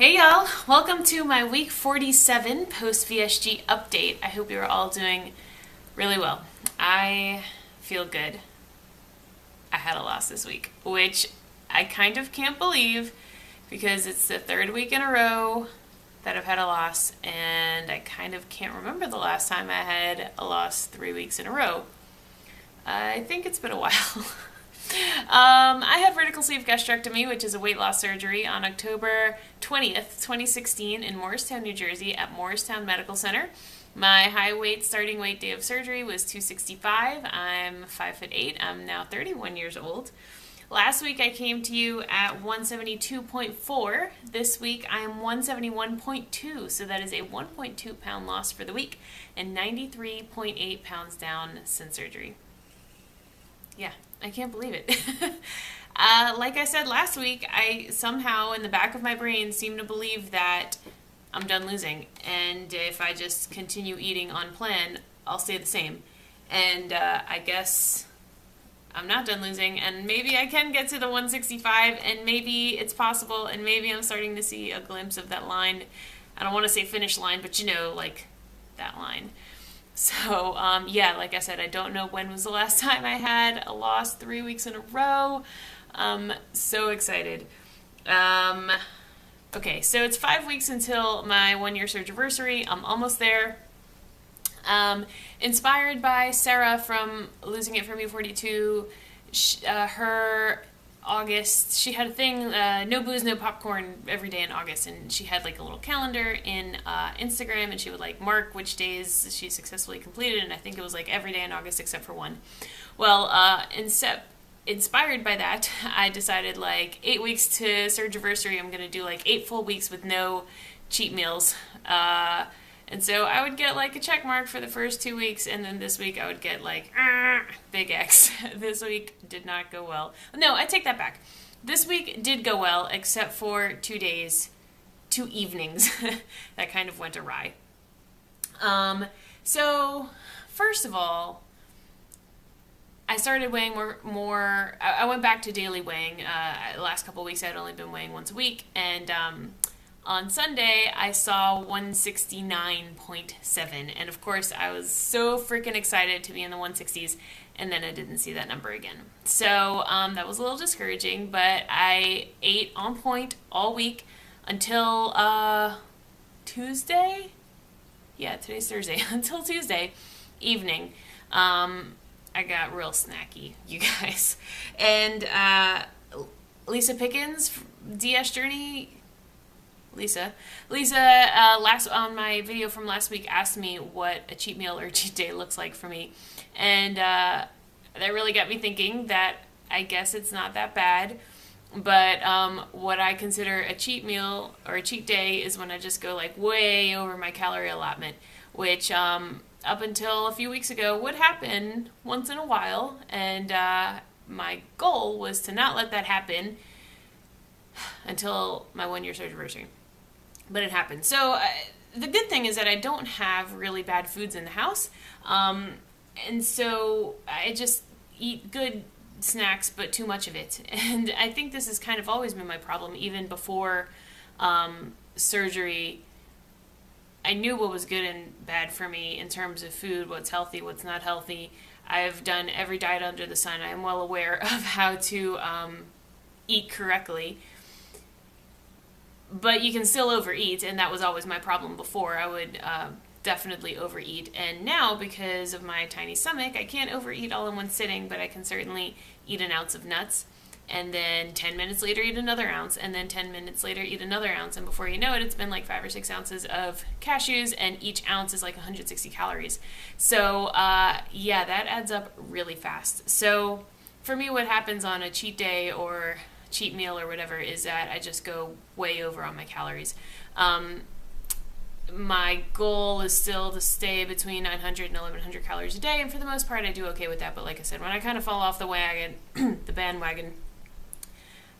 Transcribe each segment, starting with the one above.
Hey y'all, welcome to my week 47 post VSG update. I hope you're all doing really well. I feel good. I had a loss this week, which I kind of can't believe because it's the third week in a row that I've had a loss, and I kind of can't remember the last time I had a loss 3 weeks in a row. I think it's been a while. I had vertical sleeve gastrectomy, which is a weight loss surgery, on October 20th, 2016 in Morristown, New Jersey at Morristown Medical Center. My high weight starting weight day of surgery was 265. I'm 5'8". I'm now 31 years old. Last week I came to you at 172.4. This week I am 171.2, so that is a 1.2 pound loss for the week and 93.8 pounds down since surgery. Yeah, I can't believe it. Like I said last week, I somehow in the back of my brain seem to believe that I'm done losing, and if I just continue eating on plan, I'll stay the same. And I guess I'm not done losing, and maybe I can get to the 165, and maybe it's possible, and maybe I'm starting to see a glimpse of that line. I don't want to say finish line, but you know, like that line. So, yeah, like I said, I don't know when was the last time I had a loss 3 weeks in a row. So excited. Okay, so it's 5 weeks until my 1 year surgiversary. I'm almost there. Inspired by Sarah from Losing It For Me 42, her August, she had a thing, no booze, no popcorn every day in August, and she had like a little calendar in Instagram, and she would like mark which days she successfully completed, and I think it was like every day in August except for one. Well, inspired by that, I decided like 8 weeks to surgiversary, I'm gonna do like 8 full weeks with no cheat meals. And so I would get like a check mark for the first 2 weeks, and then this week I would get like big X. This week did not go well. No, I take that back. This week did go well, except for 2 days, 2 evenings that kind of went awry. So first of all, I started weighing more. I went back to daily weighing. The last couple of weeks I had only been weighing once a week, and on Sunday, I saw 169.7, and of course, I was so freaking excited to be in the 160s, and then I didn't see that number again. So that was a little discouraging, but I ate on point all week until Tuesday? Yeah, today's Thursday. Until Tuesday evening. I got real snacky, you guys. And Lisa Pickens, DS Journey... Lisa, last on my video from last week asked me what a cheat meal or cheat day looks like for me, and that really got me thinking that I guess it's not that bad, but what I consider a cheat meal or a cheat day is when I just go like way over my calorie allotment, which up until a few weeks ago would happen once in a while, and my goal was to not let that happen until my 1 year surgiversary. But it happened. So the good thing is that I don't have really bad foods in the house. And so I just eat good snacks, but too much of it. And I think this has kind of always been my problem. Even before surgery, I knew what was good and bad for me in terms of food, what's healthy, what's not healthy. I've done every diet under the sun. I am well aware of how to eat correctly. But you can still overeat, and that was always my problem before. I would definitely overeat. And now, because of my tiny stomach, I can't overeat all in one sitting, but I can certainly eat an ounce of nuts, and then 10 minutes later eat another ounce, and then 10 minutes later eat another ounce. And before you know it, it's been like 5 or 6 ounces of cashews, and each ounce is like 160 calories. So, yeah, that adds up really fast. So, for me, what happens on a cheat day or cheat meal or whatever is that I just go way over on my calories. My goal is still to stay between 900 and 1100 calories a day, and for the most part I do okay with that, but like I said, when I kind of fall off the wagon, the bandwagon,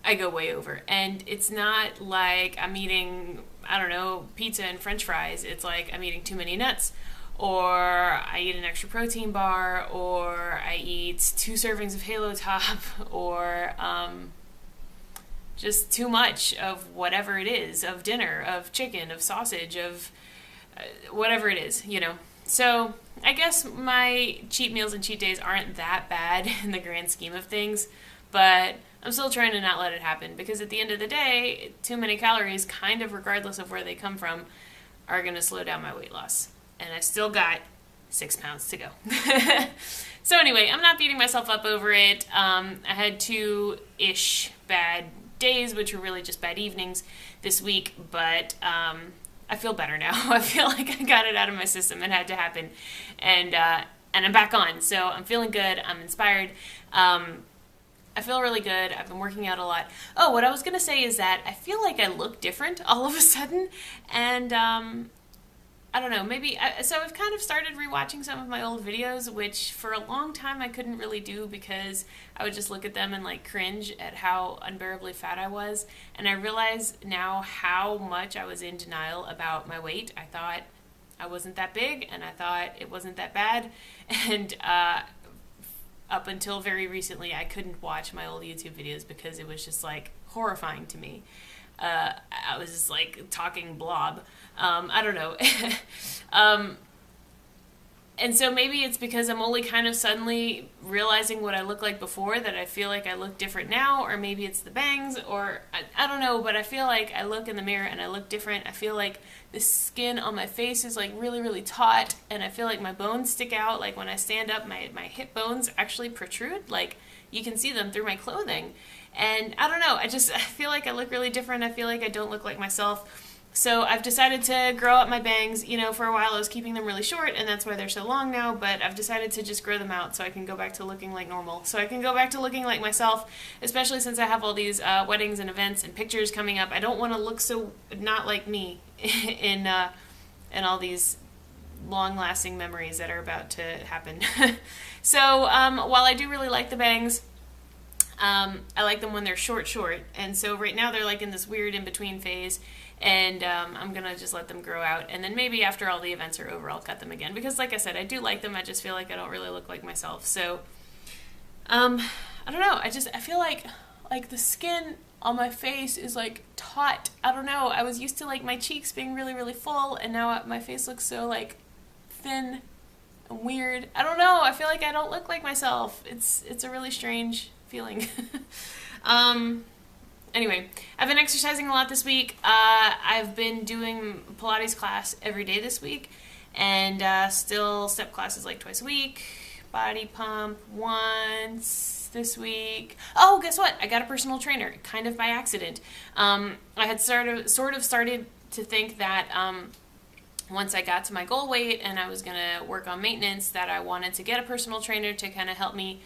I go way over. And it's not like I'm eating, I don't know, pizza and french fries. It's like I'm eating too many nuts, or I eat an extra protein bar, or I eat 2 servings of Halo Top, or just too much of whatever it is, of dinner, of chicken, of sausage, of whatever it is, you know. So I guess my cheat meals and cheat days aren't that bad in the grand scheme of things, but I'm still trying to not let it happen, because at the end of the day, too many calories, kind of regardless of where they come from, are going to slow down my weight loss. And I still got 6 pounds to go. So anyway, I'm not beating myself up over it. I had 2-ish bad days, which were really just bad evenings this week, but I feel better now. I feel like I got it out of my system. It had to happen, and I'm back on. So I'm feeling good. I'm inspired. I feel really good. I've been working out a lot. Oh, what I was going to say is that I feel like I look different all of a sudden, and I don't know, maybe, so I've kind of started rewatching some of my old videos, which for a long time I couldn't really do because I would just look at them and like cringe at how unbearably fat I was. And I realize now how much I was in denial about my weight. I thought I wasn't that big, and I thought it wasn't that bad. And up until very recently, I couldn't watch my old YouTube videos because it was just like horrifying to me. I was just like talking blob. I don't know. And so maybe it's because I'm only kind of suddenly realizing what I looked like before that I feel like I look different now, or maybe it's the bangs, or I don't know, but I feel like I look in the mirror and I look different. I feel like the skin on my face is like really, really taut, and I feel like my bones stick out. Like when I stand up, my hip bones actually protrude. Like you can see them through my clothing. And I don't know, I feel like I look really different. I feel like I don't look like myself. So I've decided to grow up my bangs. You know, for a while I was keeping them really short, and that's why they're so long now, but I've decided to just grow them out so I can go back to looking like normal. So I can go back to looking like myself, especially since I have all these weddings and events and pictures coming up. I don't want to look so not like me in all these long-lasting memories that are about to happen. So while I do really like the bangs, I like them when they're short, and so right now they're like in this weird in-between phase, and I'm gonna just let them grow out, and then maybe after all the events are over, I'll cut them again, because like I said, I do like them. I just feel like I don't really look like myself. So I don't know, I feel like the skin on my face is like taut. I don't know, I was used to like my cheeks being really, really full, and now my face looks so like thin and weird. I don't know, I feel like I don't look like myself. It's a really strange feeling. Anyway, I've been exercising a lot this week. I've been doing Pilates class every day this week, and still step classes like twice a week, body pump once this week. Oh, guess what? I got a personal trainer, kind of by accident. I had sort of started to think that once I got to my goal weight and I was going to work on maintenance, that I wanted to get a personal trainer to kind of help me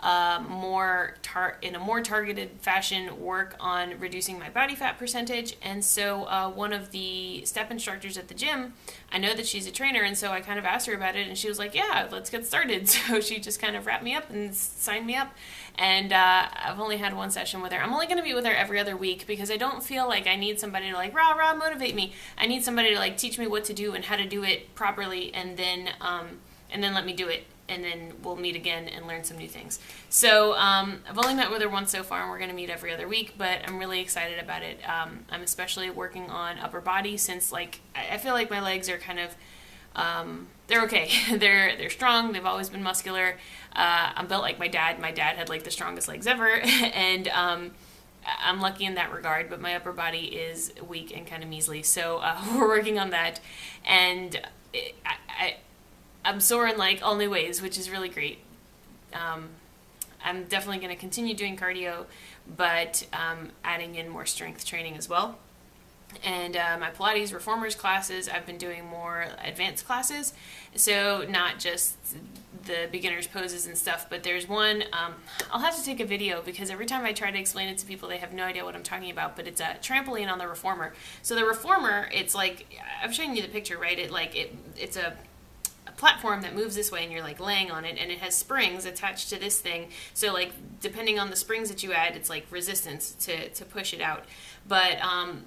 in a more targeted fashion work on reducing my body fat percentage. And so one of the step instructors at the gym, I know that she's a trainer, and so I kind of asked her about it, and she was like, yeah, let's get started. So she just kind of wrapped me up and signed me up, and I've only had one session with her. I'm only going to be with her every other week because I don't feel like I need somebody to like rah motivate me. I need somebody to like teach me what to do and how to do it properly, and then let me do it, and then we'll meet again and learn some new things. So I've only met with her once so far, and we're going to meet every other week, but I'm really excited about it. I'm especially working on upper body, since like I feel like my legs are kind of they're okay. they're strong. They've always been muscular. I'm built like my dad. My dad had like the strongest legs ever, and I'm lucky in that regard, but my upper body is weak and kind of measly. So we're working on that, and I'm sore in like all new ways, which is really great. I'm definitely going to continue doing cardio, but adding in more strength training as well. And my Pilates reformers classes, I've been doing more advanced classes, so not just the beginner's poses and stuff, but there's one, I'll have to take a video because every time I try to explain it to people, they have no idea what I'm talking about, but it's a trampoline on the reformer. So the reformer, it's like, I'm showing you the picture, right? It's a platform that moves this way, and you're like laying on it, and it has springs attached to this thing. So like depending on the springs that you add, it's like resistance to push it out. But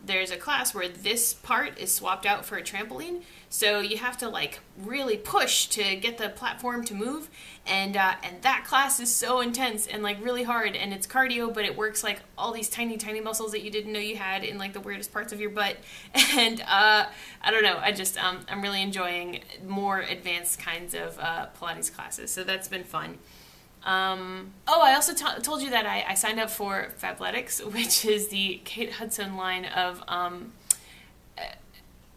there's a class where this part is swapped out for a trampoline, so you have to like really push to get the platform to move, and that class is so intense and like really hard, and it's cardio, but it works like all these tiny muscles that you didn't know you had in like the weirdest parts of your butt. And I don't know, I just I'm really enjoying more advanced kinds of Pilates classes, so that's been fun. I also told you that I signed up for Fabletics, which is the Kate Hudson line of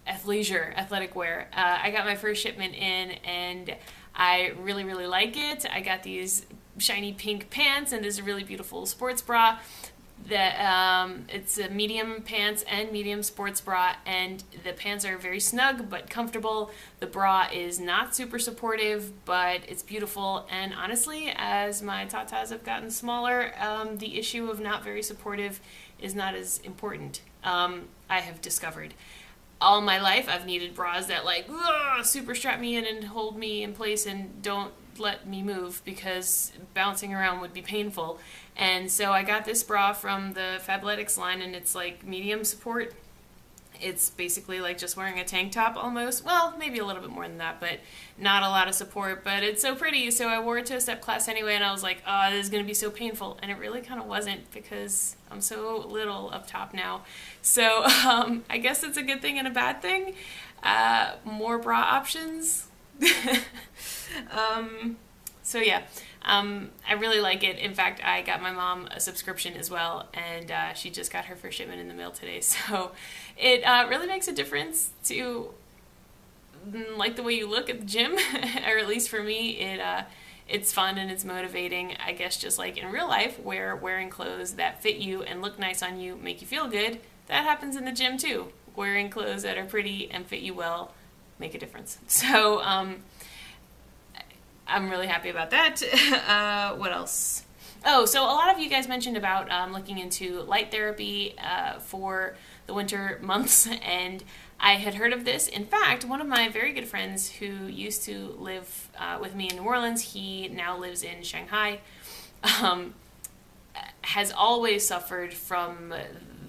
athleisure, athletic wear. I got my first shipment in, and I really, really like it. I got these shiny pink pants and this really beautiful sports bra. It's a medium pants and medium sports bra, and the pants are very snug but comfortable. The bra is not super supportive, but it's beautiful, and honestly, as my tatas have gotten smaller, the issue of not very supportive is not as important. I have discovered. All my life, I've needed bras that like super strap me in and hold me in place and don't let me move, because bouncing around would be painful. And so I got this bra from the Fabletics line, and it's like medium support. It's basically like just wearing a tank top almost. Well, maybe a little bit more than that, but not a lot of support. But it's so pretty, so I wore it to a step class anyway, and I was like, oh, this is going to be so painful. And it really kind of wasn't, because I'm so little up top now. So I guess it's a good thing and a bad thing. More bra options. So yeah, I really like it. In fact, I got my mom a subscription as well, and she just got her first shipment in the mail today. So it really makes a difference to like the way you look at the gym, or at least for me, it's fun and it's motivating. I guess just like in real life, where wearing clothes that fit you and look nice on you make you feel good, that happens in the gym too. Wearing clothes that are pretty and fit you well make a difference. So I'm really happy about that. What else? Oh, so a lot of you guys mentioned about looking into light therapy for the winter months, and I had heard of this. In fact, one of my very good friends who used to live with me in New Orleans, he now lives in Shanghai, has always suffered from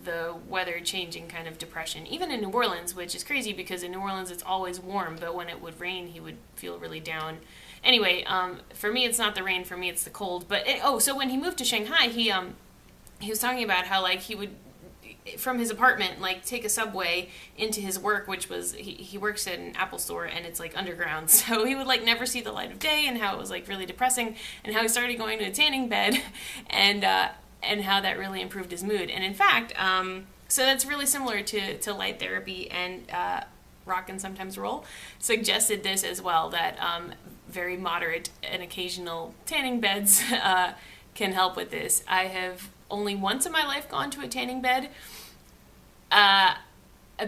the weather changing kind of depression, even in New Orleans, which is crazy because in New Orleans it's always warm, but when it would rain he would feel really down. Anyway, for me it's not the rain, for me it's the cold. But so when he moved to Shanghai, he was talking about how like he would, from his apartment, like take a subway into his work, which was he works at an Apple store and it's like underground, so he would like never see the light of day, and how it was like really depressing, and how he started going to a tanning bed, and how that really improved his mood. And in fact, so that's really similar to light therapy, and Rock and Sometimes Roll suggested this as well, that very moderate and occasional tanning beds can help with this. I have only once in my life gone to a tanning bed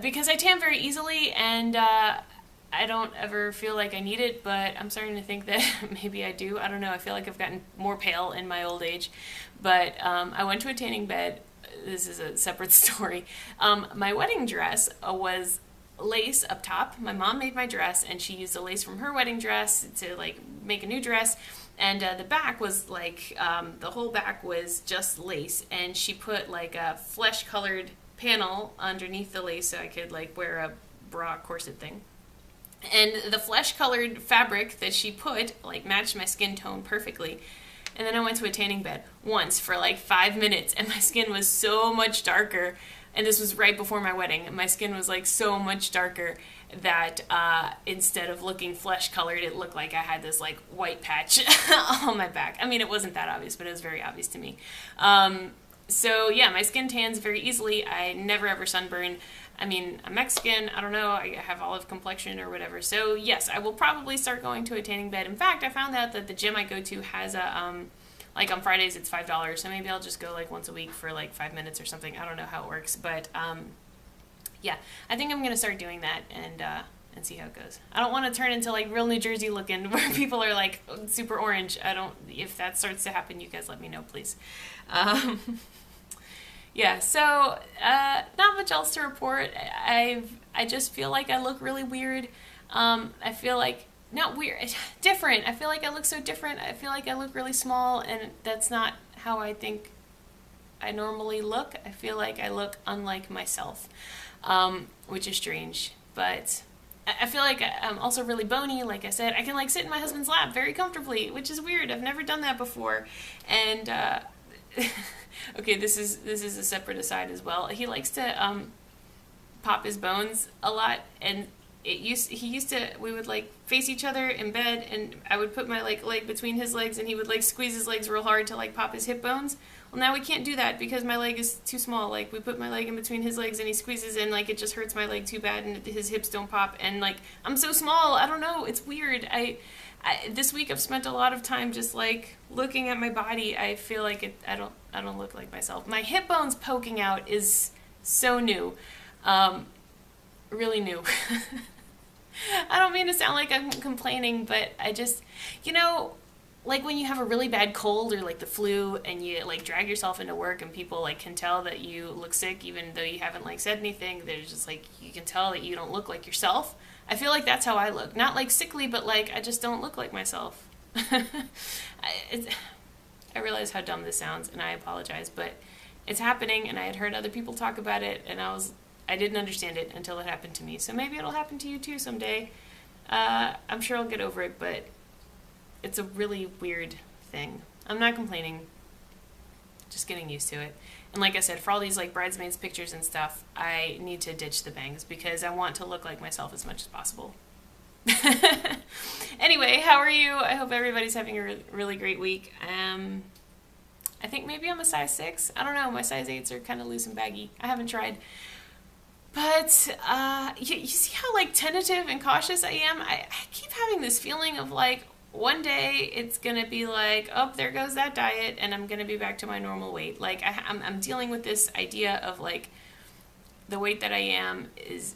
because I tan very easily, and I don't ever feel like I need it, but I'm starting to think that maybe I do. I don't know. I feel like I've gotten more pale in my old age. But I went to a tanning bed. This is a separate story. My wedding dress was lace up top. My mom made my dress, and she used the lace from her wedding dress to like make a new dress. And the back was like, the whole back was just lace, and she put like a flesh-colored panel underneath the lace so I could like wear a bra corset thing. And the flesh-colored fabric that she put like matched my skin tone perfectly. And then I went to a tanning bed once for like 5 minutes, and my skin was so much darker. And this was right before my wedding. My skin was like so much darker that instead of looking flesh-colored, it looked like I had this like white patch on my back. I mean, it wasn't that obvious, but it was very obvious to me. So yeah, my skin tans very easily. I never ever sunburn. I mean, I'm Mexican, I don't know, I have olive complexion or whatever. So yes, I will probably start going to a tanning bed. In fact, I found out that the gym I go to has a, like on Fridays it's $5, so maybe I'll just go like once a week for like 5 minutes or something. I don't know how it works, but yeah, I think I'm going to start doing that and see how it goes. I don't want to turn into like real New Jersey looking where people are like super orange. If that starts to happen, you guys let me know, please. Yeah, so not much else to report. I just feel like I look really weird. I feel like not weird, different. I feel like I look so different. I feel like I look really small, and that's not how I think I normally look. I feel like I look unlike myself, which is strange. But I feel like I'm also really bony. Like I said, I can like sit in my husband's lap very comfortably, which is weird. I've never done that before. And okay, this is a separate aside as well. He likes to pop his bones a lot, and we would like face each other in bed, and I would put my like leg between his legs, and he would like squeeze his legs real hard to like pop his hip bones. Well, now we can't do that because my leg is too small. Like, we put my leg in between his legs and he squeezes in, like, it just hurts my leg too bad, and his hips don't pop, and like, I'm so small. I don't know, it's weird. This week I've spent a lot of time just like looking at my body. I feel like I don't look like myself. My hip bones poking out is so new. Really new. I don't mean to sound like I'm complaining, but I just, like when you have a really bad cold or like the flu, and you like drag yourself into work, and people like can tell that you look sick even though you haven't like said anything. There's just like, you can tell that you don't look like yourself. I feel like that's how I look. Not like sickly, but like I just don't look like myself. I realize how dumb this sounds, and I apologize, but it's happening, and I had heard other people talk about it, and I didn't understand it until it happened to me. So maybe it'll happen to you too someday. I'm sure I'll get over it, but it's a really weird thing. I'm not complaining, just getting used to it. And like I said, for all these like bridesmaids pictures and stuff, I need to ditch the bangs because I want to look like myself as much as possible. Anyway, how are you? I hope everybody's having a really great week. I think maybe I'm a size 6. I don't know. My size 8s are kind of loose and baggy. I haven't tried. But you see how like tentative and cautious I am? I keep having this feeling of like, one day it's gonna be like, oh, there goes that diet, and I'm gonna be back to my normal weight. Like I'm dealing with this idea of like the weight that I am is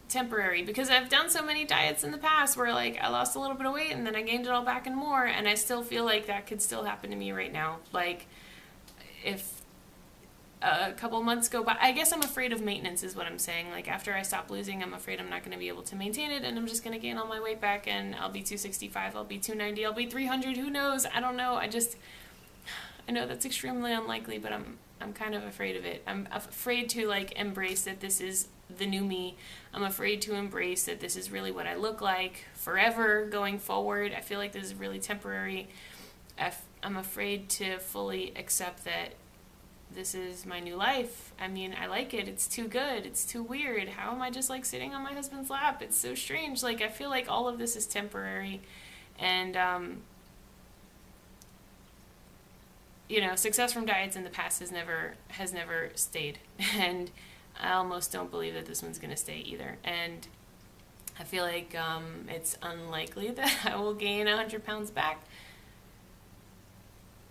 temporary, because I've done so many diets in the past where like I lost a little bit of weight and then I gained it all back and more, and I still feel like that could still happen to me right now. Like if a couple months go by, I guess I'm afraid of maintenance is what I'm saying. Like after I stop losing, I'm afraid I'm not going to be able to maintain it, and I'm just going to gain all my weight back, and I'll be 265, I'll be 290, I'll be 300, who knows? I don't know. I know that's extremely unlikely, but I'm kind of afraid of it. I'm afraid to like embrace that this is the new me. I'm afraid to embrace that this is really what I look like forever going forward. I feel like this is really temporary. I'm afraid to fully accept that this is my new life. I mean, I like it. It's too good. It's too weird. How am I just like sitting on my husband's lap? It's so strange. Like I feel like all of this is temporary, and success from diets in the past has never stayed, and I almost don't believe that this one's gonna stay either. And I feel like it's unlikely that I will gain 100 pounds back.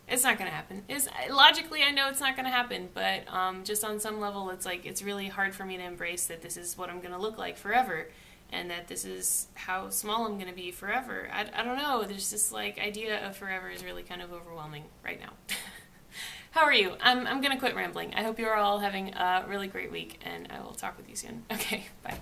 It's not going to happen. Logically, I know it's not going to happen, but just on some level, it's like it's really hard for me to embrace that this is what I'm going to look like forever, and that this is how small I'm going to be forever. I don't know. There's this like idea of forever is really kind of overwhelming right now. How are you? I'm going to quit rambling. I hope you're all having a really great week, and I will talk with you soon. Okay, bye.